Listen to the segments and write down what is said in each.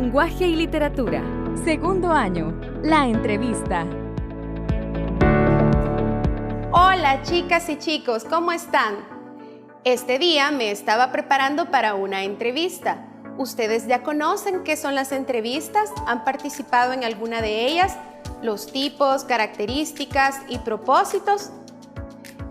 Lenguaje y literatura. Segundo año. La entrevista. Hola chicas y chicos, ¿cómo están? Este día me estaba preparando para una entrevista. ¿Ustedes ya conocen qué son las entrevistas? ¿Han participado en alguna de ellas? ¿Los tipos, características y propósitos?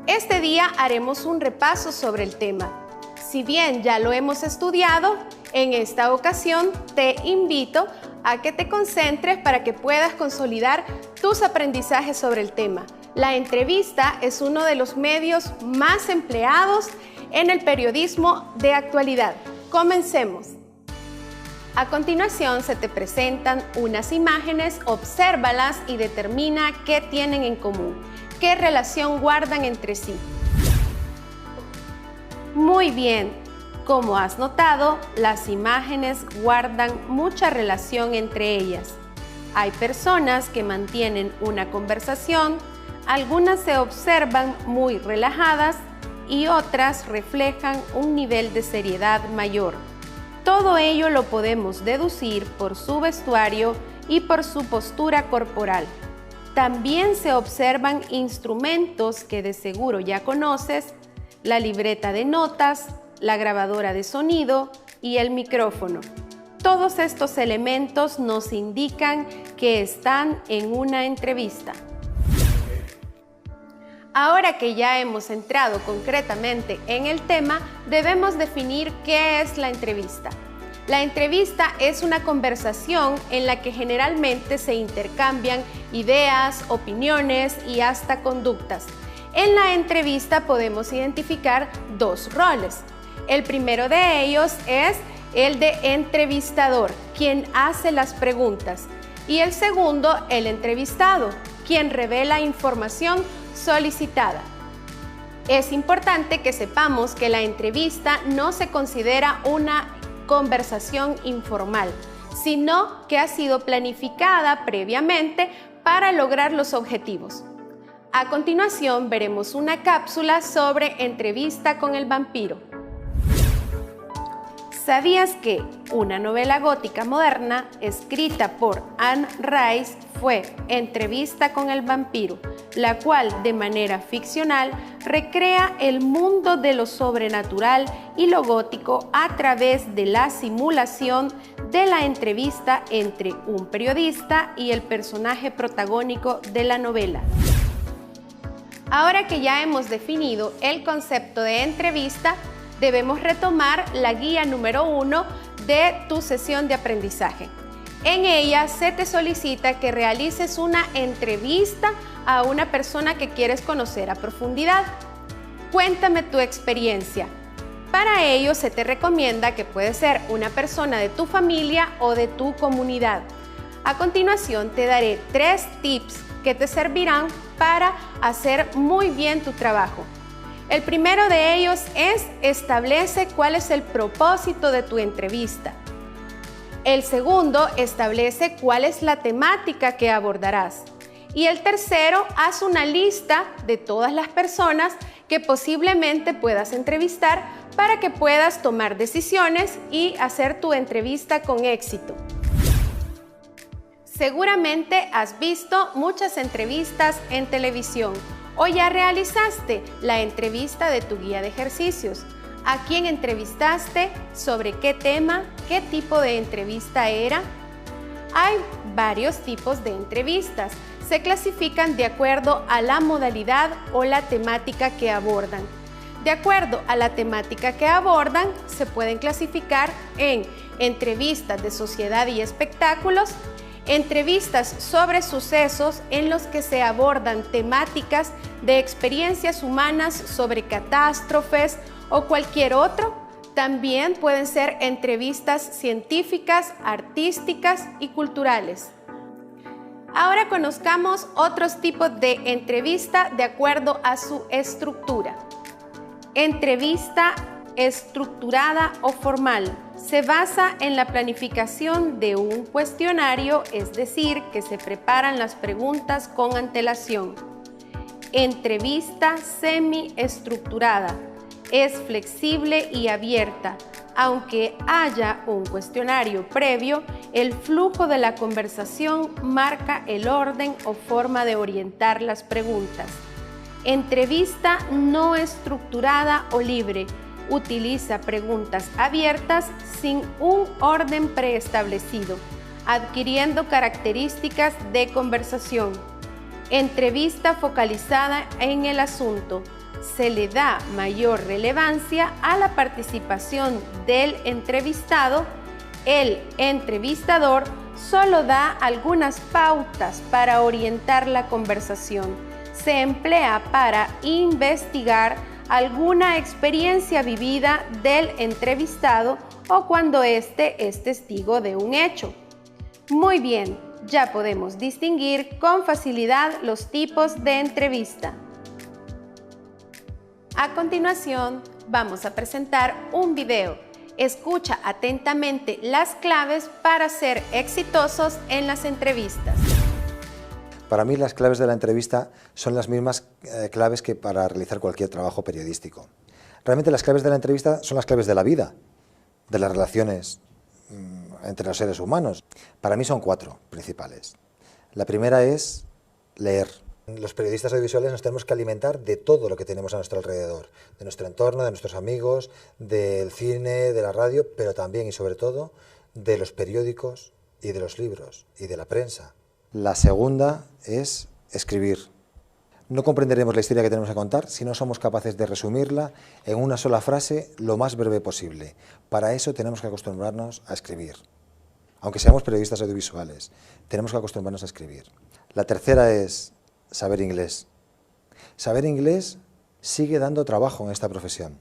Este día haremos un repaso sobre el tema. Si bien ya lo hemos estudiado, en esta ocasión te invito a que te concentres para que puedas consolidar tus aprendizajes sobre el tema. La entrevista es uno de los medios más empleados en el periodismo de actualidad. Comencemos. A continuación se te presentan unas imágenes, obsérvalas y determina qué tienen en común, qué relación guardan entre sí. Muy bien, como has notado, las imágenes guardan mucha relación entre ellas. Hay personas que mantienen una conversación, algunas se observan muy relajadas y otras reflejan un nivel de seriedad mayor. Todo ello lo podemos deducir por su vestuario y por su postura corporal. También se observan instrumentos que de seguro ya conoces: la libreta de notas, la grabadora de sonido y el micrófono. Todos estos elementos nos indican que están en una entrevista. Ahora que ya hemos entrado concretamente en el tema, debemos definir qué es la entrevista. La entrevista es una conversación en la que generalmente se intercambian ideas, opiniones y hasta conductas. En la entrevista podemos identificar dos roles. El primero de ellos es el de entrevistador, quien hace las preguntas, y el segundo, el entrevistado, quien revela información solicitada. Es importante que sepamos que la entrevista no se considera una conversación informal, sino que ha sido planificada previamente para lograr los objetivos. A continuación veremos una cápsula sobre entrevista con el vampiro. ¿Sabías que una novela gótica moderna escrita por Anne Rice fue Entrevista con el vampiro, la cual de manera ficcional recrea el mundo de lo sobrenatural y lo gótico a través de la simulación de la entrevista entre un periodista y el personaje protagónico de la novela? Ahora que ya hemos definido el concepto de entrevista, debemos retomar la guía número 1 de tu sesión de aprendizaje. En ella se te solicita que realices una entrevista a una persona que quieres conocer a profundidad. Cuéntame tu experiencia. Para ello se te recomienda que puede ser una persona de tu familia o de tu comunidad. A continuación te daré 3 tips que te servirán para hacer muy bien tu trabajo. El primero de ellos es: establece cuál es el propósito de tu entrevista. El segundo, establece cuál es la temática que abordarás. Y el tercero, haz una lista de todas las personas que posiblemente puedas entrevistar para que puedas tomar decisiones y hacer tu entrevista con éxito. Seguramente has visto muchas entrevistas en televisión o ya realizaste la entrevista de tu guía de ejercicios. ¿A quién entrevistaste? ¿Sobre qué tema? ¿Qué tipo de entrevista era? Hay varios tipos de entrevistas. Se clasifican de acuerdo a la modalidad o la temática que abordan. De acuerdo a la temática que abordan, se pueden clasificar en entrevistas de sociedad y espectáculos, entrevistas sobre sucesos en los que se abordan temáticas de experiencias humanas sobre catástrofes o cualquier otro. También pueden ser entrevistas científicas, artísticas y culturales. Ahora conozcamos otros tipos de entrevista de acuerdo a su estructura. Entrevista estructurada o formal. Se basa en la planificación de un cuestionario, es decir, que se preparan las preguntas con antelación. Entrevista semiestructurada. Es flexible y abierta. Aunque haya un cuestionario previo, el flujo de la conversación marca el orden o forma de orientar las preguntas. Entrevista no estructurada o libre. Utiliza preguntas abiertas sin un orden preestablecido, adquiriendo características de conversación. Entrevista focalizada en el asunto. Se le da mayor relevancia a la participación del entrevistado. El entrevistador solo da algunas pautas para orientar la conversación. Se emplea para investigar alguna experiencia vivida del entrevistado o cuando éste es testigo de un hecho. Muy bien, ya podemos distinguir con facilidad los tipos de entrevista. A continuación, vamos a presentar un video. Escucha atentamente las claves para ser exitosos en las entrevistas. Para mí las claves de la entrevista son las mismas claves que para realizar cualquier trabajo periodístico. Realmente las claves de la entrevista son las claves de la vida, de las relaciones entre los seres humanos. Para mí son 4 principales. La primera es leer. Los periodistas audiovisuales nos tenemos que alimentar de todo lo que tenemos a nuestro alrededor, de nuestro entorno, de nuestros amigos, del cine, de la radio, pero también y sobre todo de los periódicos y de los libros y de la prensa. La segunda es escribir. No comprenderemos la historia que tenemos que contar si no somos capaces de resumirla en una sola frase lo más breve posible. Para eso tenemos que acostumbrarnos a escribir. Aunque seamos periodistas audiovisuales, tenemos que acostumbrarnos a escribir. La tercera es saber inglés. Saber inglés sigue dando trabajo en esta profesión.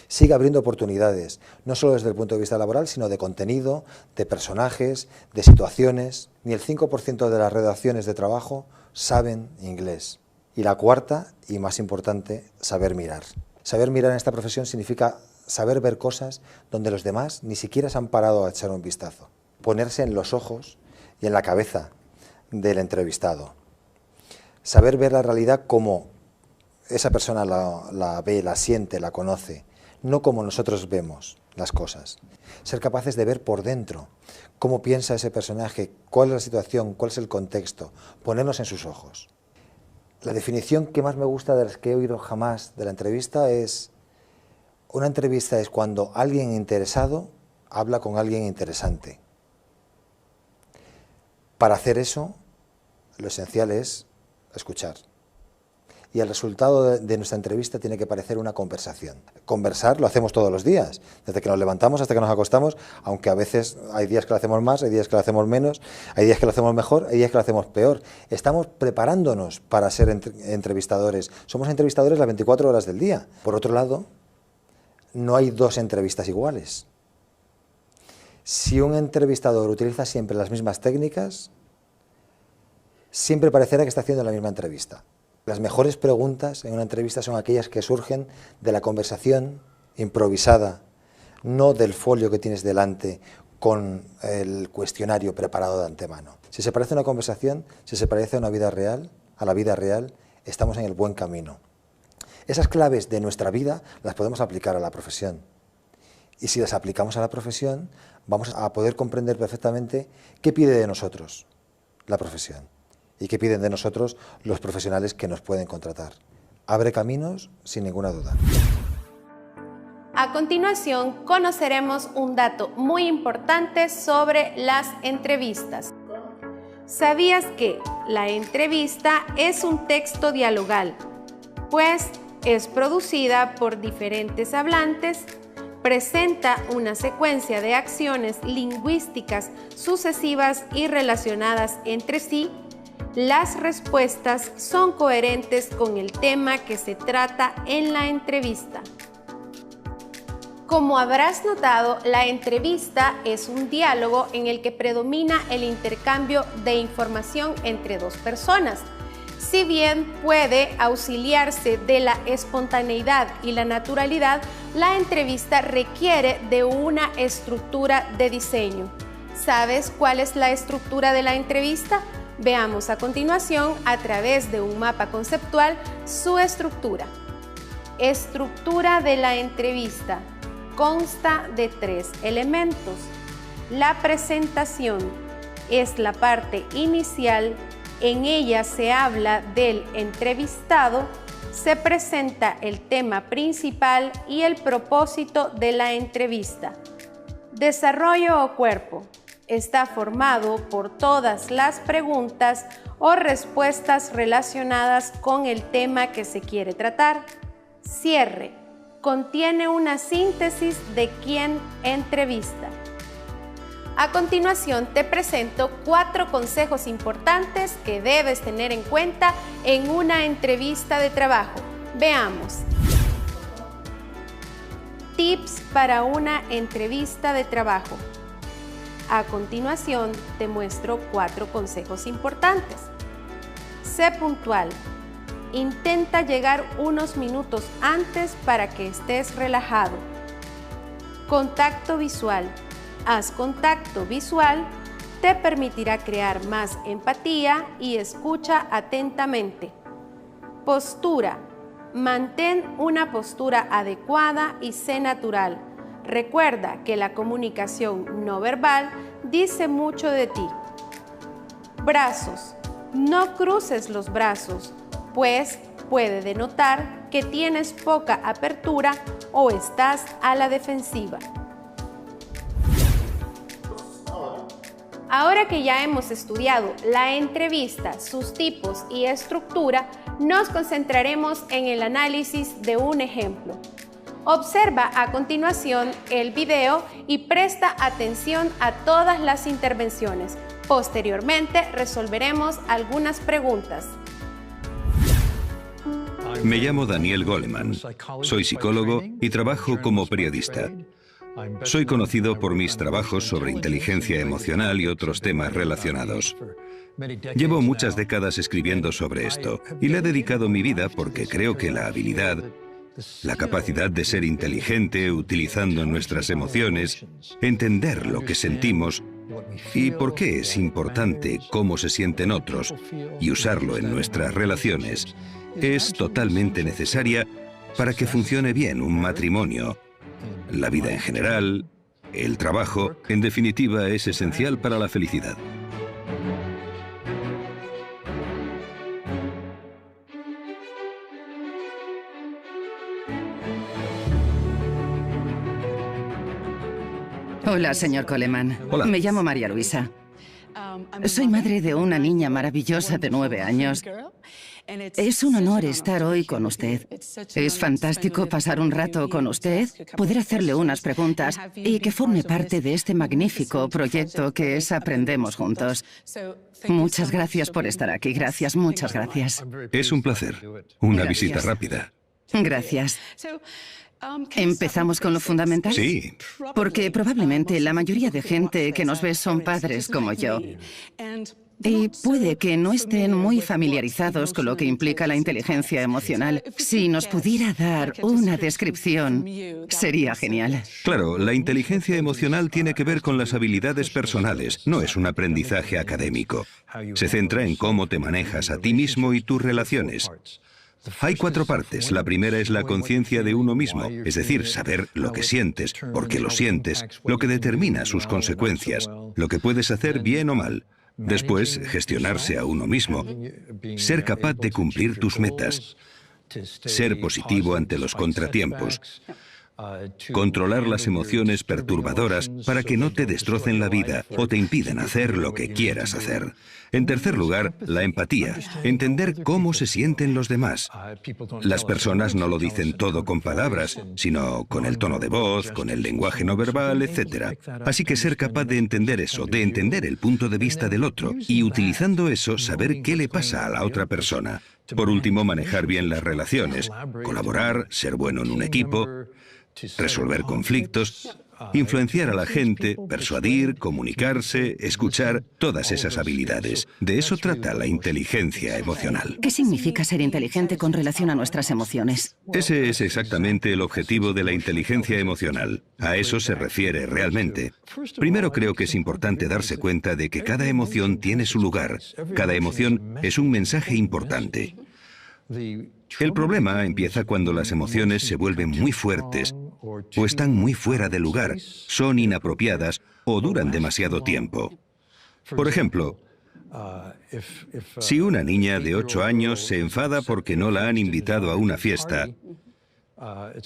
Sigue abriendo oportunidades, no solo desde el punto de vista laboral, sino de contenido, de personajes, de situaciones. Ni el 5% de las redacciones de trabajo saben inglés. Y la cuarta, y más importante, saber mirar. Saber mirar en esta profesión significa saber ver cosas donde los demás ni siquiera se han parado a echar un vistazo. Ponerse en los ojos y en la cabeza del entrevistado. Saber ver la realidad como esa persona la ve, la siente, la conoce, no como nosotros vemos las cosas. Ser capaces de ver por dentro cómo piensa ese personaje, cuál es la situación, cuál es el contexto, ponernos en sus ojos. La definición que más me gusta de las que he oído jamás de la entrevista es: una entrevista es cuando alguien interesado habla con alguien interesante. Para hacer eso, lo esencial es escuchar. Y el resultado de nuestra entrevista tiene que parecer una conversación. Conversar lo hacemos todos los días, desde que nos levantamos hasta que nos acostamos, aunque a veces hay días que lo hacemos más, hay días que lo hacemos menos, hay días que lo hacemos mejor, hay días que lo hacemos peor. Estamos preparándonos para ser entrevistadores. Somos entrevistadores las 24 horas del día. Por otro lado, no hay 2 entrevistas iguales. Si un entrevistador utiliza siempre las mismas técnicas, siempre parecerá que está haciendo la misma entrevista. Las mejores preguntas en una entrevista son aquellas que surgen de la conversación improvisada, no del folio que tienes delante con el cuestionario preparado de antemano. Si se parece a una conversación, si se parece a la vida real, estamos en el buen camino. Esas claves de nuestra vida las podemos aplicar a la profesión. Y si las aplicamos a la profesión, vamos a poder comprender perfectamente qué pide de nosotros la profesión y qué piden de nosotros los profesionales que nos pueden contratar. Abre caminos sin ninguna duda. A continuación, conoceremos un dato muy importante sobre las entrevistas. ¿Sabías que la entrevista es un texto dialogal? Pues es producida por diferentes hablantes, presenta una secuencia de acciones lingüísticas sucesivas y relacionadas entre sí. Las respuestas son coherentes con el tema que se trata en la entrevista. Como habrás notado, la entrevista es un diálogo en el que predomina el intercambio de información entre 2 personas. Si bien puede auxiliarse de la espontaneidad y la naturalidad, la entrevista requiere de una estructura de diseño. ¿Sabes cuál es la estructura de la entrevista? Veamos a continuación, a través de un mapa conceptual, su estructura. Estructura de la entrevista. Consta de 3 elementos. La presentación es la parte inicial. En ella se habla del entrevistado, se presenta el tema principal y el propósito de la entrevista. Desarrollo o cuerpo. Está formado por todas las preguntas o respuestas relacionadas con el tema que se quiere tratar. Cierre. Contiene una síntesis de quien entrevista. A continuación te presento 4 consejos importantes que debes tener en cuenta en una entrevista de trabajo. Veamos. Tips para una entrevista de trabajo. A continuación te muestro 4 consejos importantes. Sé puntual. Intenta llegar unos minutos antes para que estés relajado. Contacto visual. Haz contacto visual, te permitirá crear más empatía y escucha atentamente. Postura. Mantén una postura adecuada y sé natural. Recuerda que la comunicación no verbal dice mucho de ti. Brazos. No cruces los brazos, pues puede denotar que tienes poca apertura o estás a la defensiva. Ahora que ya hemos estudiado la entrevista, sus tipos y estructura, nos concentraremos en el análisis de un ejemplo. Observa a continuación el video y presta atención a todas las intervenciones. Posteriormente resolveremos algunas preguntas. Me llamo Daniel Goleman. Soy psicólogo y trabajo como periodista. Soy conocido por mis trabajos sobre inteligencia emocional y otros temas relacionados. Llevo muchas décadas escribiendo sobre esto y le he dedicado mi vida porque creo que la habilidad, la capacidad de ser inteligente utilizando nuestras emociones, entender lo que sentimos y por qué es importante cómo se sienten otros y usarlo en nuestras relaciones, es totalmente necesaria para que funcione bien un matrimonio. La vida en general, el trabajo, en definitiva, es esencial para la felicidad. Hola, señor Goleman. Hola. Me llamo María Luisa. Soy madre de una niña maravillosa de 9 años. Es un honor estar hoy con usted. Es fantástico pasar un rato con usted, poder hacerle unas preguntas y que forme parte de este magnífico proyecto que es Aprendemos Juntos. Muchas gracias por estar aquí. Gracias, muchas gracias. Es un placer. Una visita rápida. Gracias. ¿Empezamos con lo fundamental? Sí. Porque probablemente la mayoría de gente que nos ve son padres como yo. Y puede que no estén muy familiarizados con lo que implica la inteligencia emocional. Si nos pudiera dar una descripción, sería genial. Claro, la inteligencia emocional tiene que ver con las habilidades personales, no es un aprendizaje académico. Se centra en cómo te manejas a ti mismo y tus relaciones. Hay 4 partes. La primera es la conciencia de uno mismo, es decir, saber lo que sientes, por qué lo sientes, lo que determina sus consecuencias, lo que puedes hacer bien o mal. Después, gestionarse a uno mismo, ser capaz de cumplir tus metas, ser positivo ante los contratiempos, controlar las emociones perturbadoras para que no te destrocen la vida o te impiden hacer lo que quieras hacer. En tercer lugar, la empatía, entender cómo se sienten los demás. Las personas no lo dicen todo con palabras, sino con el tono de voz, con el lenguaje no verbal, etc. Así que ser capaz de entender eso, de entender el punto de vista del otro y utilizando eso saber qué le pasa a la otra persona. Por último, manejar bien las relaciones, colaborar, ser bueno en un equipo, resolver conflictos, influenciar a la gente, persuadir, comunicarse, escuchar, todas esas habilidades. De eso trata la inteligencia emocional. ¿Qué significa ser inteligente con relación a nuestras emociones? Ese es exactamente el objetivo de la inteligencia emocional. A eso se refiere realmente. Primero creo que es importante darse cuenta de que cada emoción tiene su lugar. Cada emoción es un mensaje importante. El problema empieza cuando las emociones se vuelven muy fuertes o están muy fuera de lugar, son inapropiadas o duran demasiado tiempo. Por ejemplo, si una niña de 8 años se enfada porque no la han invitado a una fiesta,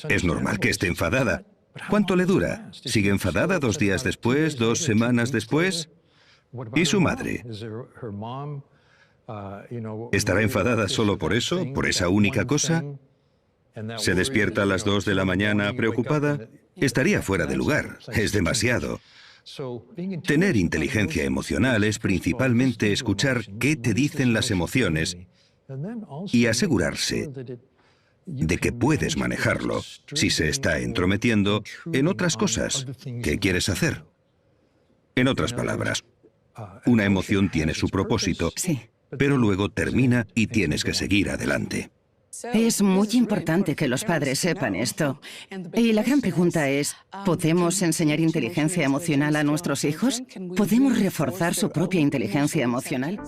es normal que esté enfadada. ¿Cuánto le dura? ¿Sigue enfadada 2 días después, 2 semanas después? ¿Y su madre? ¿Estará enfadada solo por eso, por esa única cosa? ¿Se despierta a las 2 de la mañana preocupada? Estaría fuera de lugar, es demasiado. Tener inteligencia emocional es principalmente escuchar qué te dicen las emociones y asegurarse de que puedes manejarlo si se está entrometiendo en otras cosas que quieres hacer. En otras palabras, una emoción tiene su propósito, pero luego termina y tienes que seguir adelante. Es muy importante que los padres sepan esto. Y la gran pregunta es, ¿podemos enseñar inteligencia emocional a nuestros hijos? ¿Podemos reforzar su propia inteligencia emocional?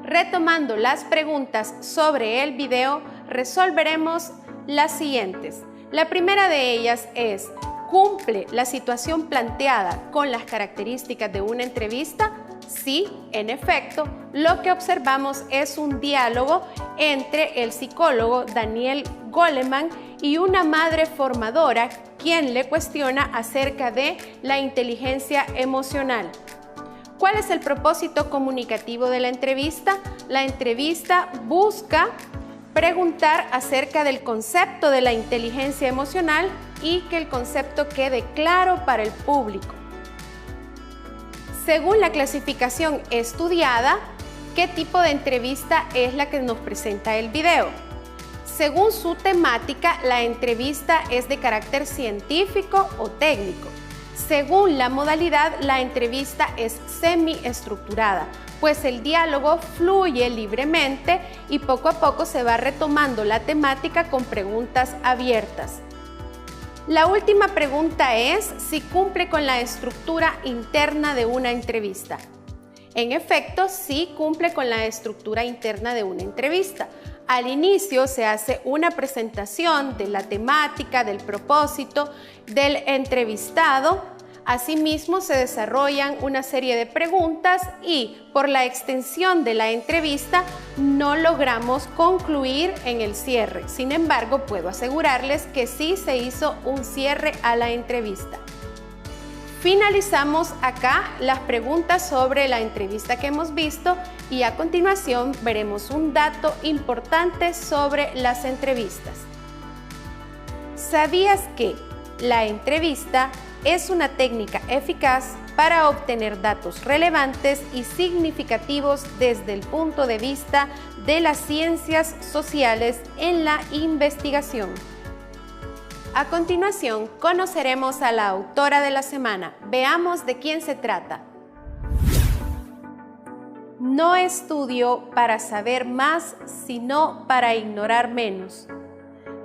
Retomando las preguntas sobre el video, resolveremos las siguientes. La primera de ellas es, ¿cumple la situación planteada con las características de una entrevista? Sí, en efecto, lo que observamos es un diálogo entre el psicólogo Daniel Goleman y una madre formadora quien le cuestiona acerca de la inteligencia emocional. ¿Cuál es el propósito comunicativo de la entrevista? La entrevista busca preguntar acerca del concepto de la inteligencia emocional y que el concepto quede claro para el público. Según la clasificación estudiada, ¿qué tipo de entrevista es la que nos presenta el video? Según su temática, la entrevista es de carácter científico o técnico. Según la modalidad, la entrevista es semiestructurada, pues el diálogo fluye libremente y poco a poco se va retomando la temática con preguntas abiertas. La última pregunta es si cumple con la estructura interna de una entrevista. En efecto, sí cumple con la estructura interna de una entrevista. Al inicio se hace una presentación de la temática, del propósito del entrevistado. Asimismo, se desarrollan una serie de preguntas y por la extensión de la entrevista no logramos concluir en el cierre. Sin embargo, puedo asegurarles que sí se hizo un cierre a la entrevista. Finalizamos acá las preguntas sobre la entrevista que hemos visto y a continuación veremos un dato importante sobre las entrevistas. ¿Sabías que la entrevista es una técnica eficaz para obtener datos relevantes y significativos desde el punto de vista de las ciencias sociales en la investigación? A continuación, conoceremos a la autora de la semana. Veamos de quién se trata. No estudio para saber más, sino para ignorar menos.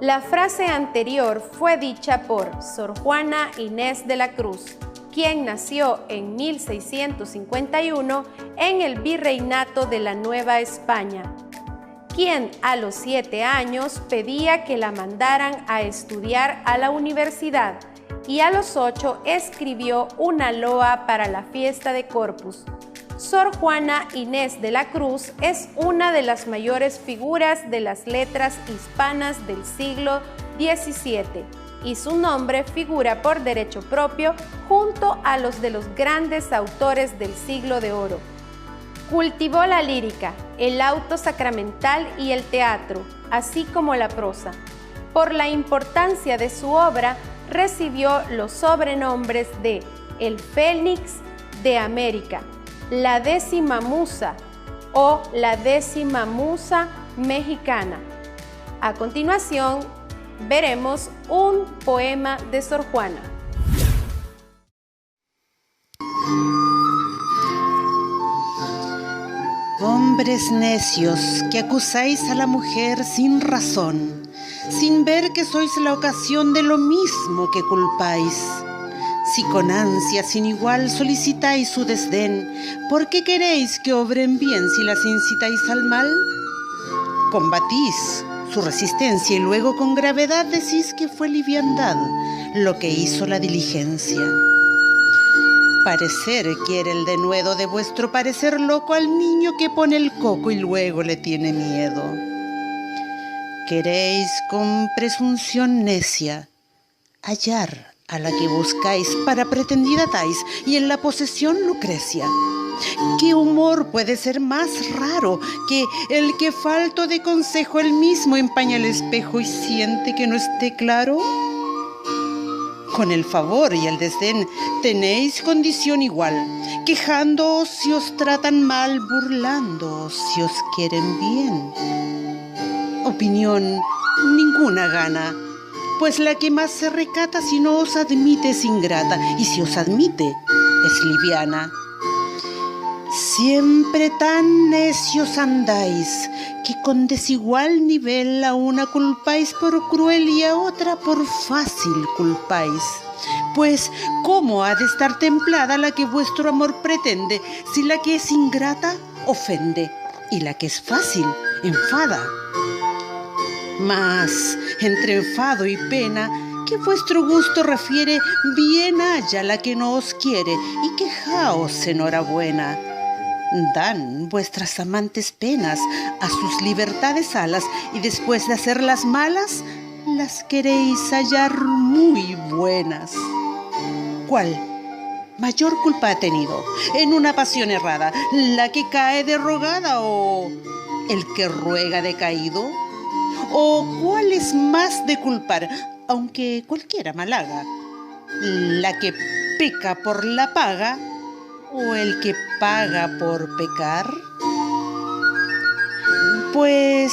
La frase anterior fue dicha por Sor Juana Inés de la Cruz, quien nació en 1651 en el Virreinato de la Nueva España, quien a los 7 años pedía que la mandaran a estudiar a la universidad y a los 8 escribió una loa para la fiesta de Corpus. Sor Juana Inés de la Cruz es una de las mayores figuras de las letras hispanas del siglo XVII y su nombre figura por derecho propio junto a los de los grandes autores del siglo de oro. Cultivó la lírica, el auto sacramental y el teatro, así como la prosa. Por la importancia de su obra, recibió los sobrenombres de El Fénix de América, la 10ª musa o la 10ª musa mexicana. A continuación, veremos un poema de Sor Juana. Hombres necios que acusáis a la mujer sin razón, sin ver que sois la ocasión de lo mismo que culpáis. Si con ansia sin igual solicitáis su desdén, ¿por qué queréis que obren bien si las incitáis al mal? Combatís su resistencia y luego con gravedad decís que fue liviandad lo que hizo la diligencia. Parecer quiere el denuedo de vuestro parecer loco al niño que pone el coco y luego le tiene miedo. Queréis con presunción necia hallar a la que buscáis, para pretendida dais, y en la posesión Lucrecia. ¿Qué humor puede ser más raro que el que falto de consejo él mismo empaña el espejo y siente que no esté claro? Con el favor y el desdén tenéis condición igual, quejándoos si os tratan mal, burlándoos si os quieren bien. Opinión ninguna gana, pues la que más se recata si no os admite es ingrata, y si os admite es liviana. Siempre tan necios andáis, que con desigual nivel a una culpáis por cruel y a otra por fácil culpáis. Pues, ¿cómo ha de estar templada la que vuestro amor pretende, si la que es ingrata ofende, y la que es fácil enfada? Mas, entre enfado y pena, que vuestro gusto refiere, bien haya la que no os quiere, y quejaos enhorabuena. Dan vuestras amantes penas a sus libertades alas, y después de hacerlas malas, las queréis hallar muy buenas. ¿Cuál mayor culpa ha tenido en una pasión errada, la que cae derrogada o el que ruega decaído? ¿O cuál es más de culpar, aunque cualquiera mal haga, la que peca por la paga o el que paga por pecar? Pues,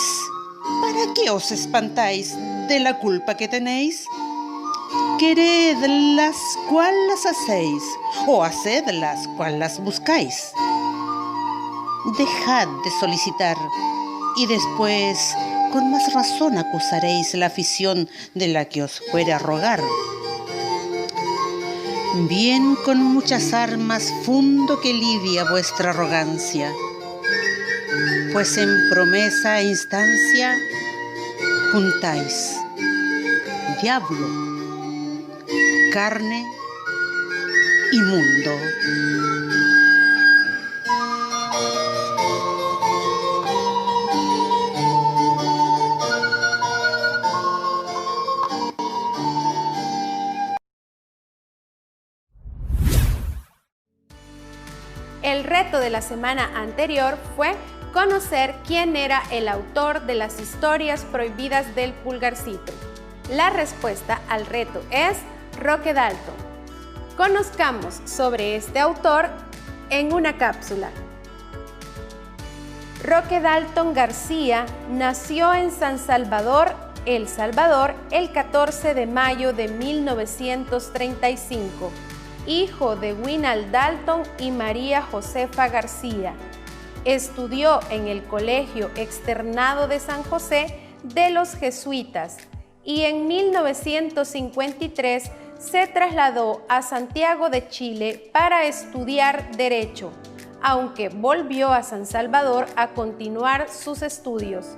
¿para qué os espantáis de la culpa que tenéis? Queredlas cual las hacéis, o hacedlas cual las buscáis. Dejad de solicitar, y después con más razón acusaréis la afición de la que os fuere a rogar. Bien con muchas armas fundo que lidia vuestra arrogancia, pues en promesa e instancia juntáis diablo, carne y mundo. El reto de la semana anterior fue conocer quién era el autor de las historias prohibidas del Pulgarcito. La respuesta al reto es Roque Dalton. Conozcamos sobre este autor en una cápsula. Roque Dalton García nació en San Salvador, El Salvador, el 14 de mayo de 1935. Hijo de Winald Dalton y María Josefa García. Estudió en el Colegio Externado de San José de los Jesuitas y en 1953 se trasladó a Santiago de Chile para estudiar Derecho, aunque volvió a San Salvador a continuar sus estudios.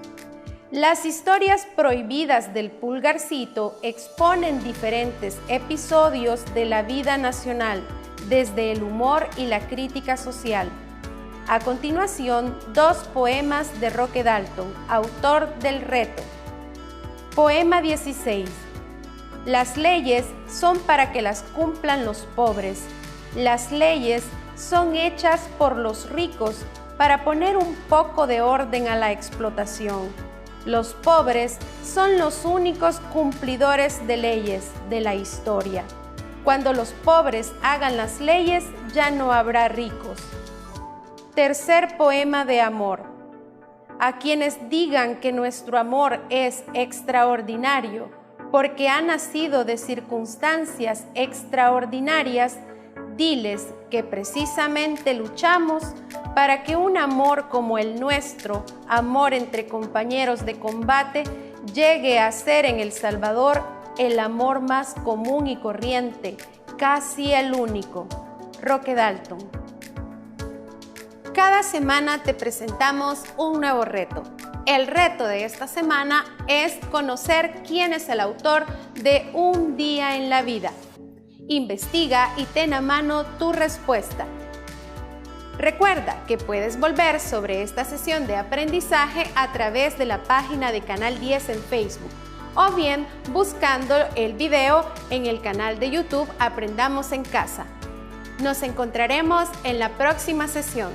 Las historias prohibidas del Pulgarcito exponen diferentes episodios de la vida nacional, desde el humor y la crítica social. A continuación, dos poemas de Roque Dalton, autor del reto. Poema 16. Las leyes son para que las cumplan los pobres. Las leyes son hechas por los ricos para poner un poco de orden a la explotación. Los pobres son los únicos cumplidores de leyes de la historia. Cuando los pobres hagan las leyes, ya no habrá ricos. Tercer poema de amor. A quienes digan que nuestro amor es extraordinario, porque ha nacido de circunstancias extraordinarias, diles que precisamente luchamos para que un amor como el nuestro, amor entre compañeros de combate, llegue a ser en El Salvador el amor más común y corriente, casi el único. Roque Dalton. Cada semana te presentamos un nuevo reto. El reto de esta semana es conocer quién es el autor de Un día en la vida. Investiga y ten a mano tu respuesta. Recuerda que puedes volver sobre esta sesión de aprendizaje a través de la página de Canal 10 en Facebook o bien buscando el video en el canal de YouTube Aprendamos en Casa. Nos encontraremos en la próxima sesión.